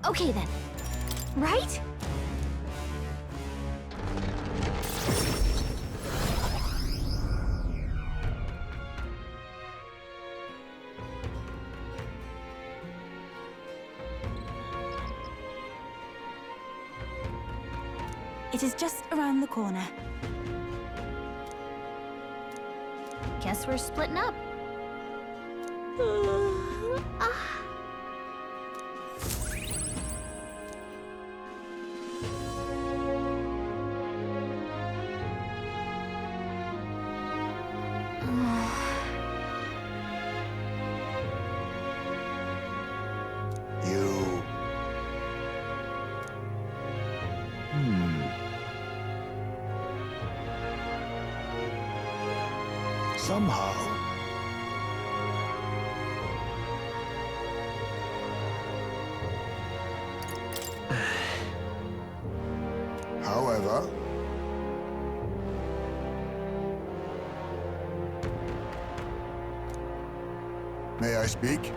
Okay then. Right? It is just around the corner. Guess we're splitting up. Somehow. However, may I speak?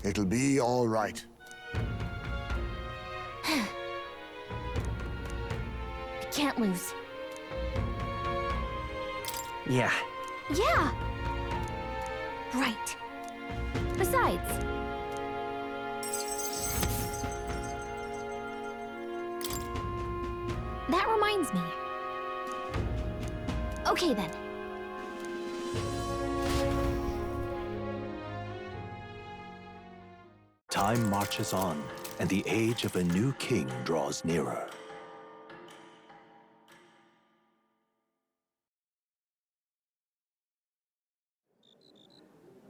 It'll be all right. Can't lose. Yeah. Yeah! Right. Besides... that reminds me. Okay then. Time marches on, and the age of a new king draws nearer.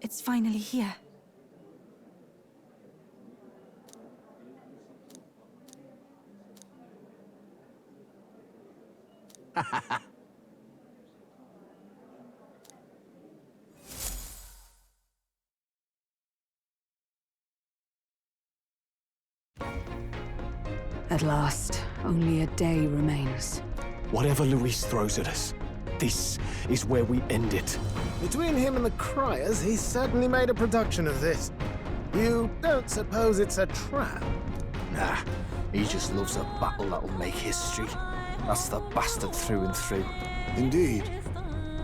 It's finally here. At last, only a day remains. Whatever Luis throws at us, this is where we end it. Between him and the Criers, he's certainly made a production of this. You don't suppose it's a trap? Nah, he just loves a battle that'll make history. That's the bastard through and through. Indeed.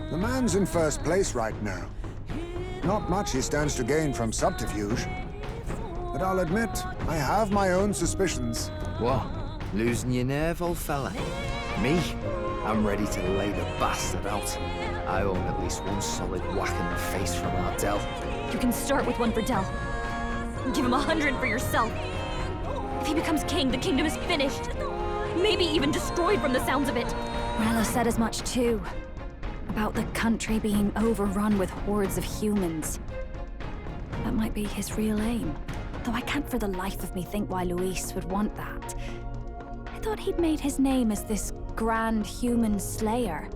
The man's in first place right now. Not much he stands to gain from subterfuge. But I'll admit, I have my own suspicions. What? Losing your nerve, old fella? Me? I'm ready to lay the bastard out. I own at least one solid whack in the face from our Del. You can start with one for Del. Give him 100 for yourself. If he becomes king, the kingdom is finished. Maybe even destroyed from the sounds of it. Rella said as much too. About the country being overrun with hordes of humans. That might be his real aim. Though I can't for the life of me think why Luis would want that. I thought he'd made his name as this grand human slayer.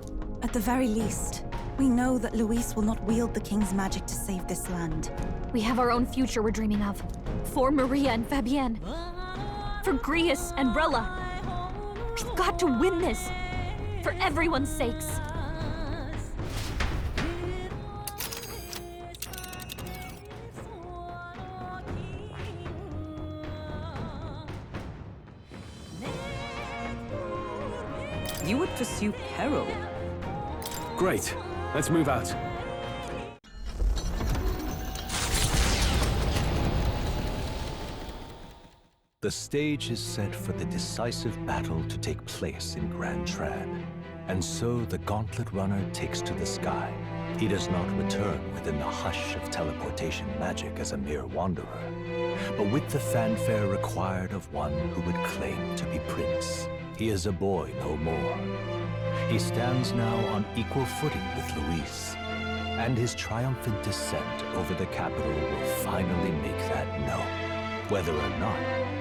At the very least, we know that Luis will not wield the king's magic to save this land. We have our own future we're dreaming of. For Maria and Fabienne. For Grius and Rella. We've got to win this. For everyone's sakes. You would pursue peril. Great. Let's move out. The stage is set for the decisive battle to take place in Grand Trad. And so the Gauntlet Runner takes to the sky. He does not return within the hush of teleportation magic as a mere wanderer, but with the fanfare required of one who would claim to be prince. He is a boy no more. He stands now on equal footing with Luis, and his triumphant descent over the capital will finally make that known, whether or not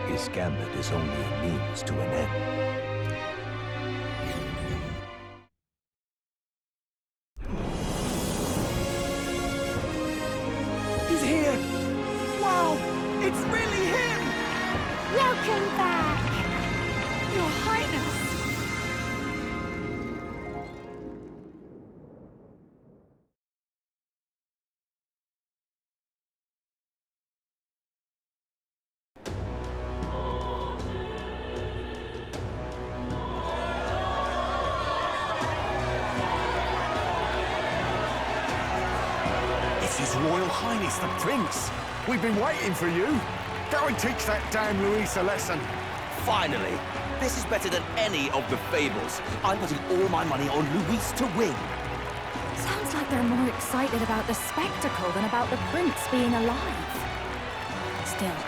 his gambit is only a means to an end. He's here! Wow! It's really him! Welcome back! Your Highness! Royal Highness the Prince. We've been waiting for you. Go and teach that damn Luis a lesson. Finally! This is better than any of the fables. I'm putting all my money on Luis to win. Sounds like they're more excited about the spectacle than about the prince being alive. Still,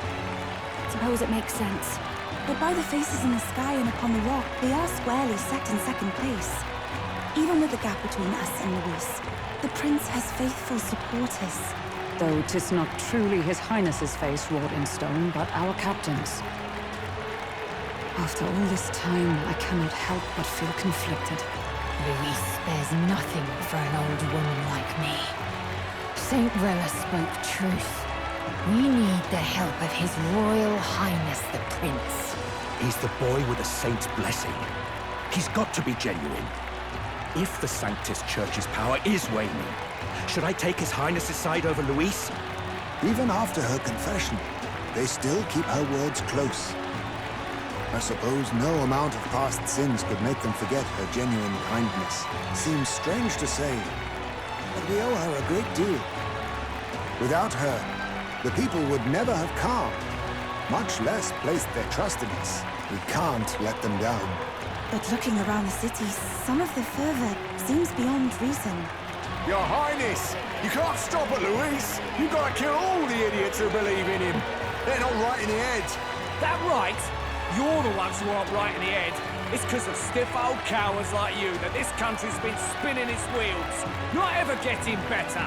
suppose it makes sense. But by the faces in the sky and upon the rock, they are squarely set in second place. Even with the gap between us and Luis, the prince has faithful supporters. Though 'tis not truly His Highness's face wrought in stone, but our captain's. After all this time, I cannot help but feel conflicted. Luis spares nothing for an old woman like me. Saint Rella spoke truth. We need the help of His Royal Highness the Prince. He's the boy with a saint's blessing. He's got to be genuine. If the Sanctus Church's power is waning, should I take His Highness's side over Luis? Even after her confession, they still keep her words close. I suppose no amount of past sins could make them forget her genuine kindness. Seems strange to say, but we owe her a great deal. Without her, the people would never have calmed, much less placed their trust in us. We can't let them down. But looking around the city, some of the fervor seems beyond reason. Your Highness, you can't stop at Luis. You gotta kill all the idiots who believe in him. They're not right in the head. That right? You're the ones who aren't right in the head. It's because of stiff old cowards like you that this country's been spinning its wheels. Not ever getting better.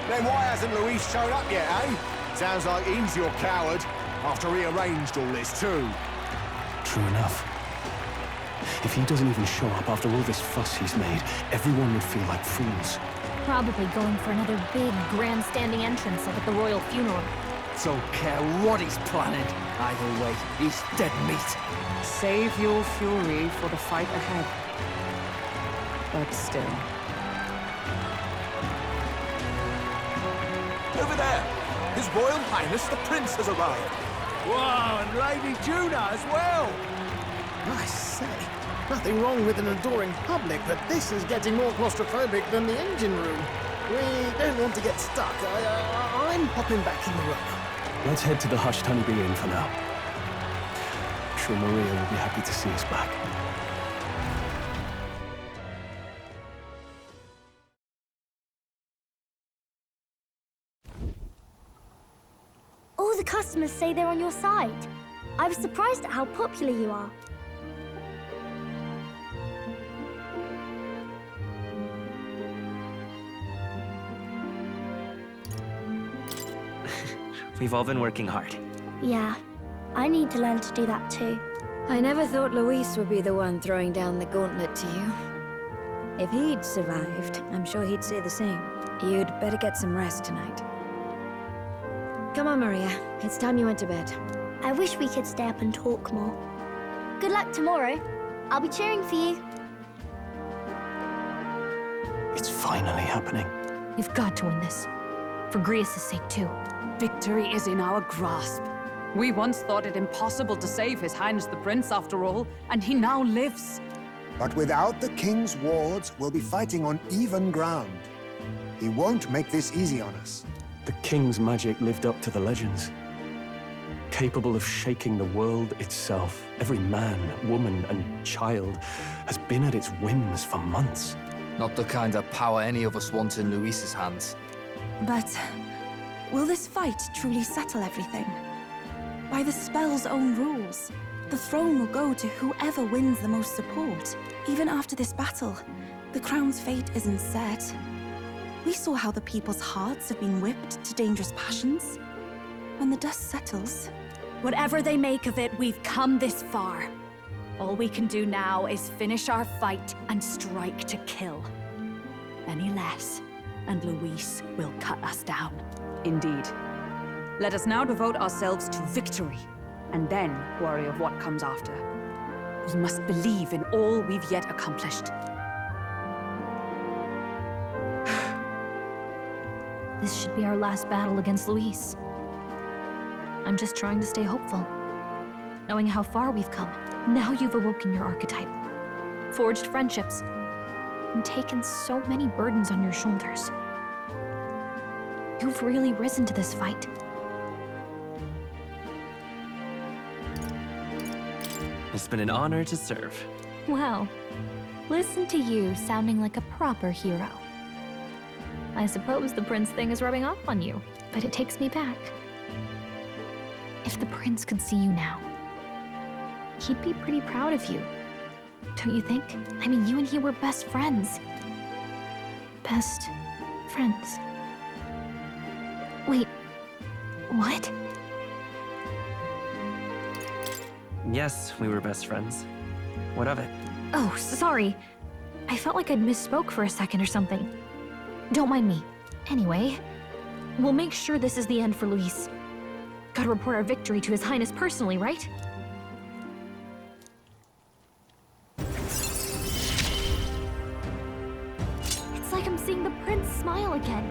Then why hasn't Luis shown up yet, eh? Sounds like he's your coward, after he arranged all this too. True enough. If he doesn't even show up after all this fuss he's made, everyone would feel like fools. Probably going for another big, grandstanding entrance like at the royal funeral. Don't care what he's planning. Either way, he's dead meat. Save your fury for the fight ahead. But still. Over there! His Royal Highness the Prince has arrived. Wow, and Lady Juna as well! I say, nothing wrong with an adoring public, but this is getting more claustrophobic than the engine room. We don't want to get stuck. I'm popping back in the room. Let's head to the hushed honeybee inn for now. I'm sure Maria will be happy to see us back. All the customers say they're on your side. I was surprised at how popular you are. We've all been working hard. Yeah, I need to learn to do that too. I never thought Luis would be the one throwing down the gauntlet to you. If he'd survived, I'm sure he'd say the same. You'd better get some rest tonight. Come on, Maria. It's time you went to bed. I wish we could stay up and talk more. Good luck tomorrow. I'll be cheering for you. It's finally happening. You've got to win this. For Grius' sake, too. Victory is in our grasp. We once thought it impossible to save His Highness the Prince, after all, and he now lives. But without the king's wards, we'll be fighting on even ground. He won't make this easy on us. The king's magic lived up to the legends. Capable of shaking the world itself. Every man, woman, and child has been at its whims for months. Not the kind of power any of us want in Luis's hands. But will this fight truly settle everything? By the spell's own rules, the throne will go to whoever wins the most support. Even after this battle, the crown's fate isn't set. We saw how the people's hearts have been whipped to dangerous passions. When the dust settles... Whatever they make of it, we've come this far. All we can do now is finish our fight and strike to kill. Any less, and Luis will cut us down. Indeed. Let us now devote ourselves to victory, and then worry of what comes after. We must believe in all we've yet accomplished. This should be our last battle against Luis. I'm just trying to stay hopeful. Knowing how far we've come. Now you've awoken your archetype. Forged friendships. And taken so many burdens on your shoulders. You've really risen to this fight. It's been an honor to serve. Wow. Listen to you sounding like a proper hero. I suppose the prince thing is rubbing off on you, but it takes me back. If the prince could see you now, he'd be pretty proud of you. Don't you think? I mean, you and he were best friends. Best friends. Wait, what? Yes, we were best friends. What of it? Oh, sorry. I felt like I'd misspoke for a second or something. Don't mind me. Anyway, we'll make sure this is the end for Luis. Gotta report our victory to His Highness personally, right? It's like I'm seeing the prince smile again.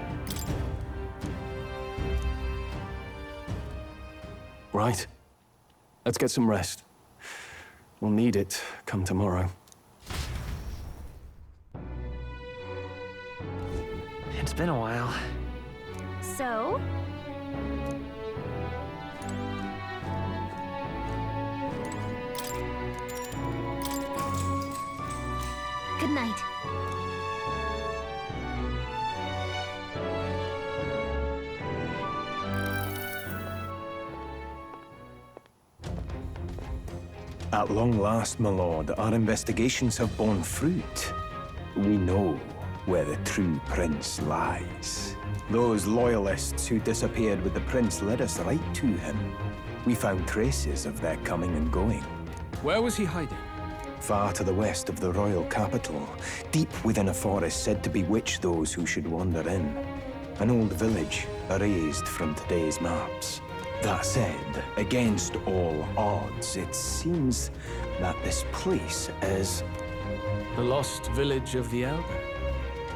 Right. Let's get some rest. We'll need it come tomorrow. It's been a while. So? Good night. At long last, my lord, our investigations have borne fruit. We know where the true prince lies. Those loyalists who disappeared with the prince led us right to him. We found traces of their coming and going. Where was he hiding? Far to the west of the royal capital, deep within a forest said to bewitch those who should wander in. An old village, erased from today's maps. That said, against all odds, it seems that this place is... The lost village of the Elder.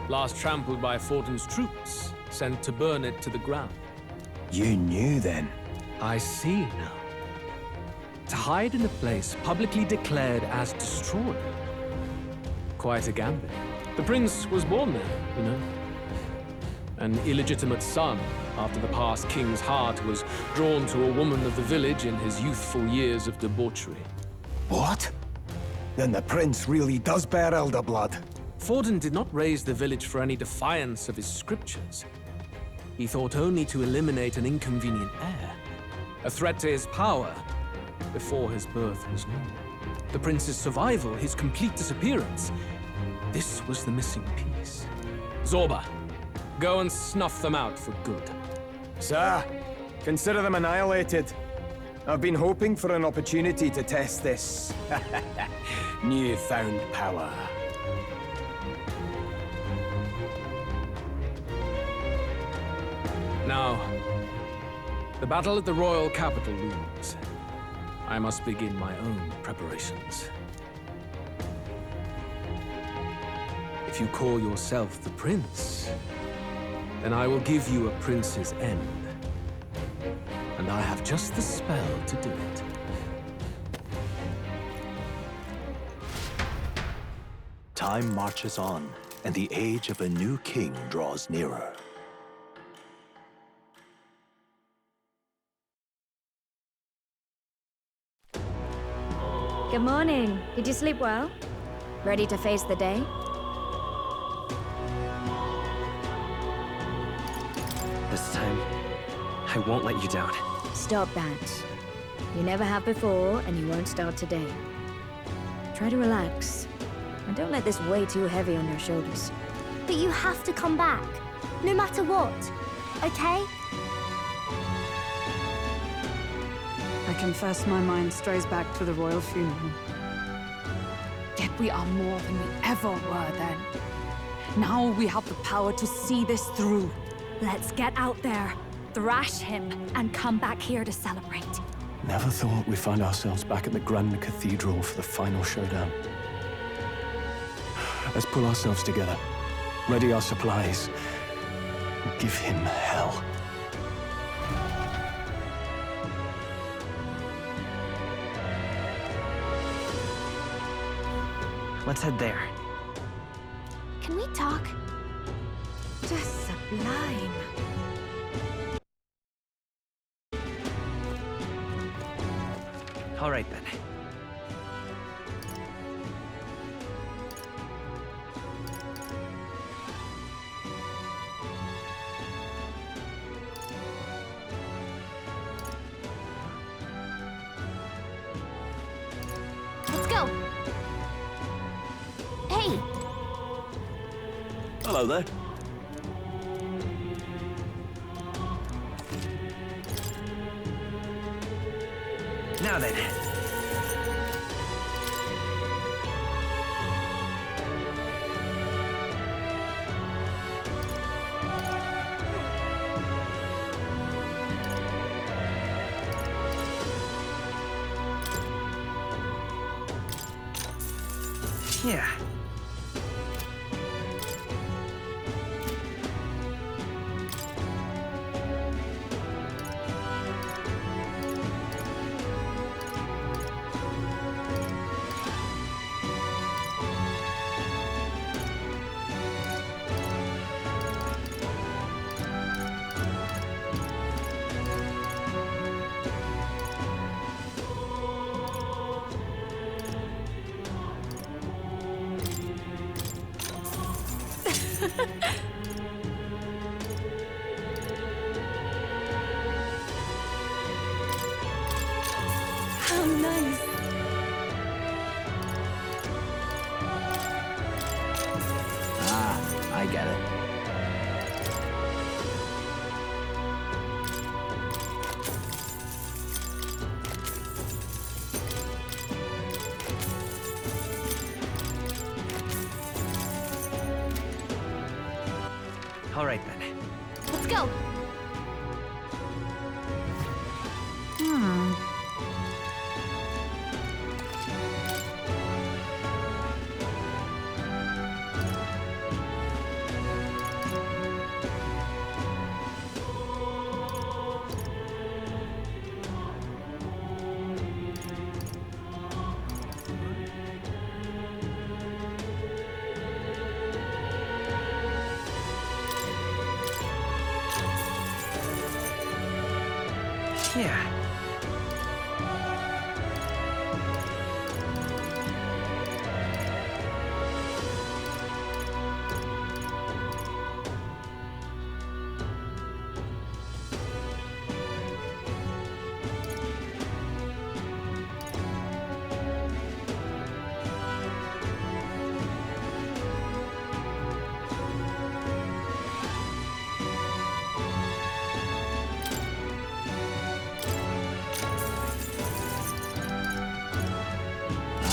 Last trampled by Fortin's troops, sent to burn it to the ground. You knew then? I see now. To hide in a place publicly declared as destroyed. Quite a gambit. The prince was born there, you know. An illegitimate son, after the past king's heart was drawn to a woman of the village in his youthful years of debauchery. What? Then the prince really does bear elder blood. Fortin did not raise the village for any defiance of his scriptures. He thought only to eliminate an inconvenient heir, a threat to his power, before his birth was known. The prince's survival, his complete disappearance, this was the missing piece. Zorba, go and snuff them out for good. Sir, consider them annihilated. I've been hoping for an opportunity to test this newfound power. Now, the battle at the royal capital looms. I must begin my own preparations. If you call yourself the prince, then I will give you a prince's end. And I have just the spell to do it. Time marches on, and the age of a new king draws nearer. Good morning. Did you sleep well? Ready to face the day? This time, I won't let you down. Stop that. You never have before, and you won't start today. Try to relax. And don't let this weigh too heavy on your shoulders. But you have to come back, no matter what, okay? I confess my mind strays back to the royal funeral. Yet we are more than we ever were then. Now we have the power to see this through. Let's get out there, thrash him, and come back here to celebrate. Never thought we'd find ourselves back at the Grand Cathedral for the final showdown. Let's pull ourselves together, ready our supplies, and give him hell. Let's head there. Can we talk? Just sublime. All right then. Let's go. Hey! Hello there. Now then. Yeah. How nice. Ah, I get it. All right then. Let's go. Yeah.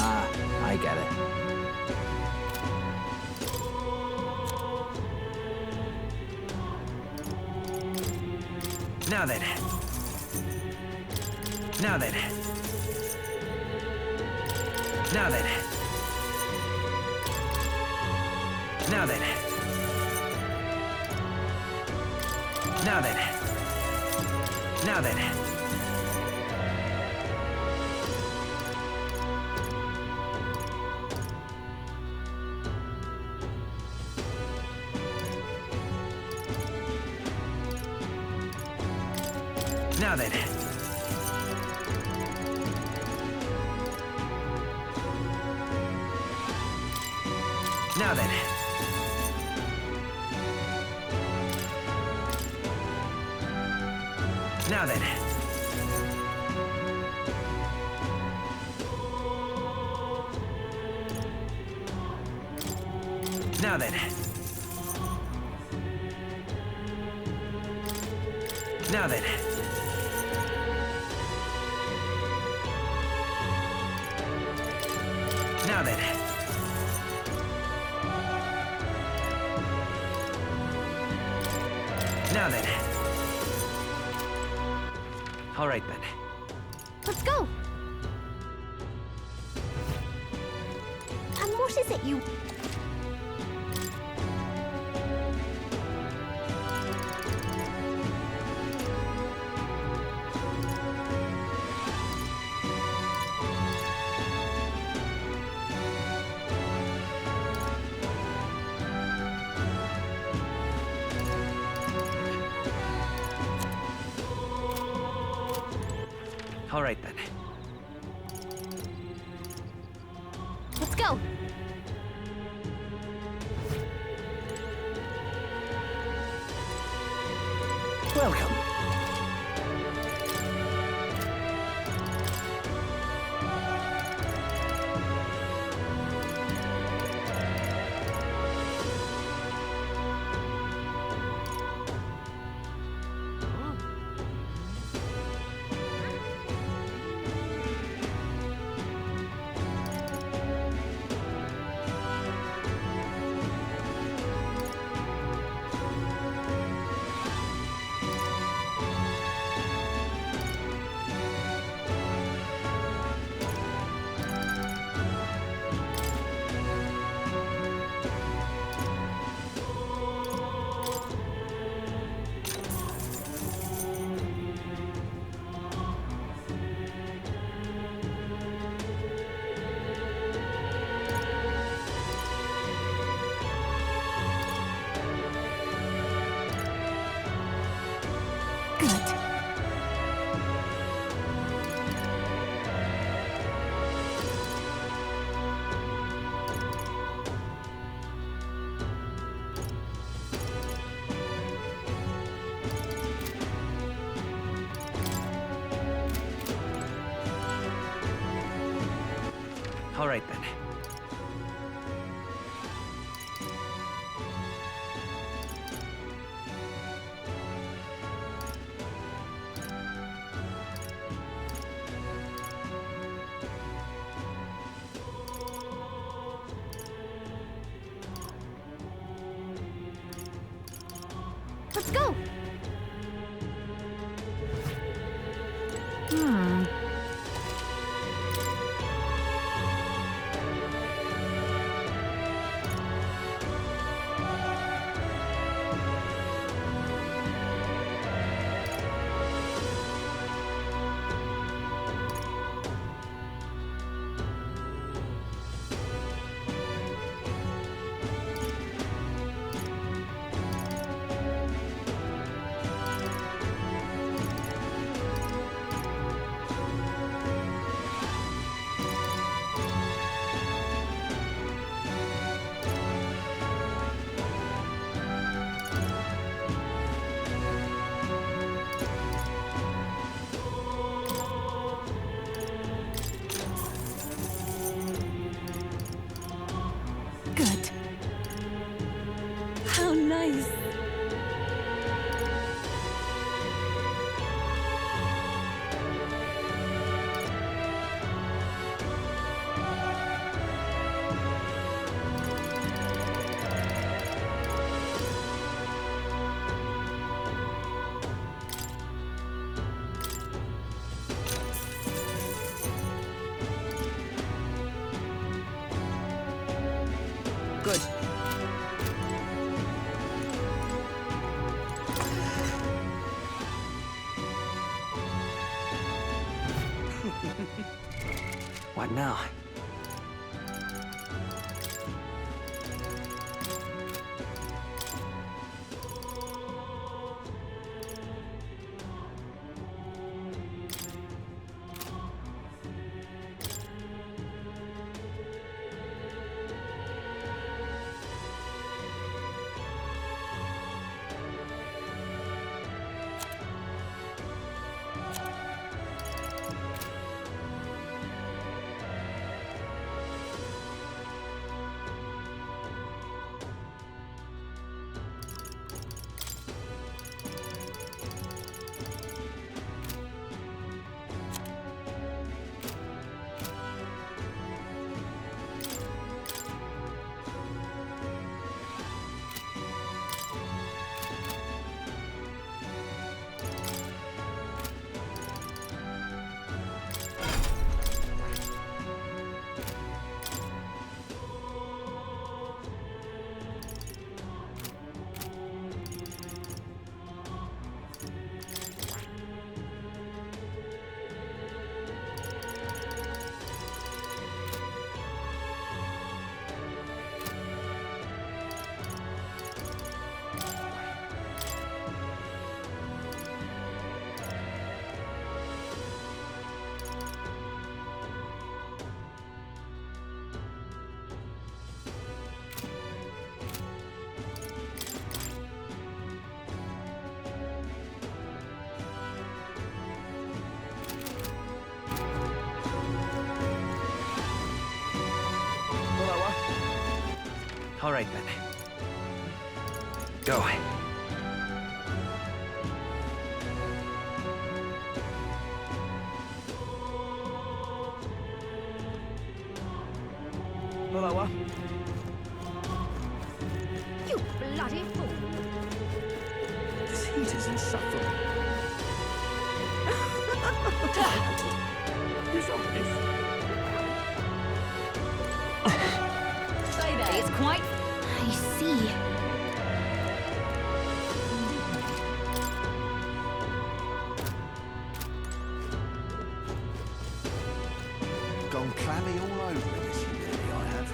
Ah, I get it. Now then. Now then. Now then. Now then. Now then. Now then. Now then. Now then. Now then. Now then. Now then. Now then. Now then. All right then. Let's go. And what is it you... All right then. go! Welcome. All right then. Let's go! Good. How nice. Good. What now? All right, then. Go. Lower. You bloody fool! This heat is insufferable. Stay there. It's quite... I see. Gone clammy all over me, this humidity I have.